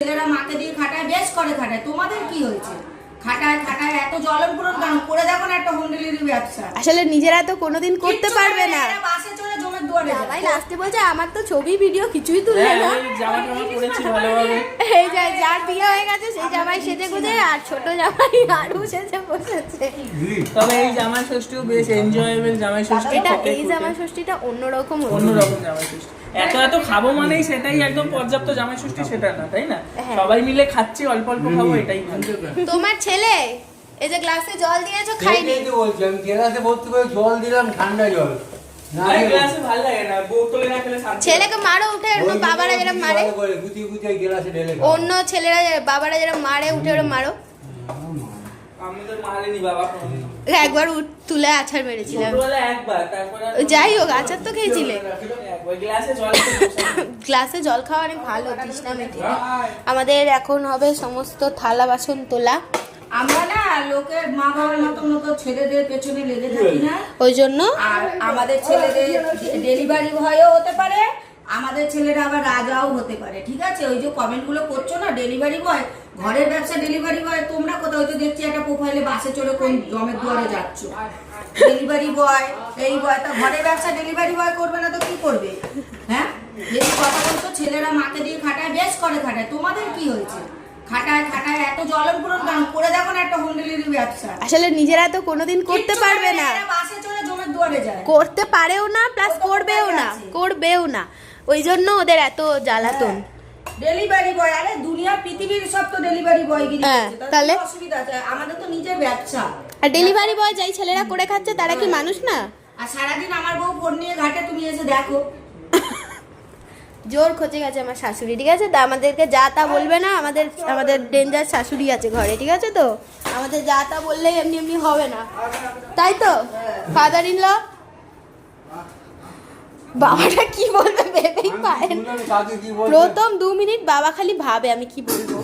ছেলেরা মাকে দিয়ে খাটায়, বেশ করে খাটায়, তোমাদের কি হয়েছে? খাটায় খাটায় এত জ্বলন পুরন কেন করে? দেখো না একটা হোম ডেলিভারি ব্যবসা। আসলে নিজেরা তো কোনোদিন করতে পারবে না। বাসে চলে জমের দুয়ারে যায়। ভাই লাস্টে বলছে আমার তো ছবি ভিডিও কিছুই তুলবে না। জামা টামা পরেছি ভালোভাবে। এই যে যার বিয়ে হয়ে গেছে সেই জামাই সেজে গুজে, আর ছোট জামাই আরু সেজে বসেছে। তবে এই জামাই ষষ্ঠীও বেশ এনজয়েবল জামাই ষষ্ঠী। এই জামাই ষষ্ঠীটা অন্যরকম অন্যরকম জামাই ষষ্ঠী। এত খাবো মানেই সেটাই একদম পর্যাপ্ত জামাই ষষ্ঠী, সেটা না, তাই না? সবাই মিলে খাচ্ছি, অল্প অল্প খাবো, এটাই ভালো। তোমার ছেলে এই যে গ্লাসে জল দিয়েছো খাইনি। এই তো বলছি আমি গ্লাসে ভর্তি করে জল দিলাম, ঠান্ডা জল না আরে গ্লাসে ভালো লাগে না, বোতলে না খেলে শান্তি। ছেলেকে মারো উঠে, অন্য বাবারা যেরকম মারে, গুটিয়ে গুটিয়ে গ্লাসে ঢেলে খাও। অন্য ছেলেরা বাবারা যেরকম মারে উঠে ওরকম মারো। আমি তো মারিনি বাবা কোনোদিন। একবার তুলে আছাড় মেরেছিলাম। ছোটবেলায় একবার, তারপরে যাই হোক, আচার তো খেয়েছিলে। একবার গ্লাসে জল গ্লাসে জল খাওয়া অনেক ভালো, তৃষ্ণা মেটে। আমাদের এখন হবে সমস্ত থালা বাসন তোলা। আমরা না লোকের মা বাবার মতো ছেলেদের পেছনে লেগে থাকি না, ওই জন্য আর আমাদের ছেলেদের ডেলিভারি ভয়ও হতে পারে, আমাদের ছেলেরা আবার রাজাও হতে পারে, ঠিক আছে? ওই যে কমেন্ট গুলো করছো না, ডেলিভারি বয়, ঘরের ব্যবসা ডেলিভারি বয়, তোমরা কোথাও তো দেখছি একটা প্রোফাইলে বাসে চড়ে কোন জমের দুয়ারে যাচ্ছ, ডেলিভারি বয় এই বয়, তা ঘরের ব্যবসা ডেলিভারি বয় করবে না তো কি করবে? হ্যাঁ, বেশি কথা বলছো, ছেলেরা মাকে দিয়ে খাটায়, বেশ করে খাটায়, তোমাদের কি হয়েছে? খাটায় খাটায় এত জ্বলন পুরন কেন করে? দেখো না একটা হোম ডেলিভারি ব্যবসা। আসলে নিজেরা তো কোনোদিন করতে পারবে না, বাসে চলে জমের দুয়ারে যায়, করতে পারেও না, প্লাস করবেও না, ওই জন্য ওদের এত জ্বালাতন। ডেলিভারি বয়, আরে দুনিয়ার পৃথিবীর সব তো ডেলিভারি বয় গিরি হ্যাঁ, করছে, তাহলে তাহলে অসুবিধা আছে? আমাদের তো নিজের ব্যবসা। আর ডেলিভারি বয় যাই ছেলেরা করে খাচ্ছে তারা কি মানুষ না? আর সারাদিন আমার বউ ফোন নিয়ে ঘাটে, তুমি এসে দেখো। জোর খচে গেছে আমার শাশুড়ি, ঠিক আছে? তা আমাদেরকে যা তা বলবে না, আমাদের ডেঞ্জার শাশুড়ি আছে ঘরে, ঠিক আছে? তো আমাদের যা তা বললেই এমনি এমনি হবে না, তাই তো? ফাদার ইন ল বাবাটা কি বলবে ভেবেই পায় না। প্রথম 2 মিনিট বাবা খালি ভাবে আমি কি বলবো।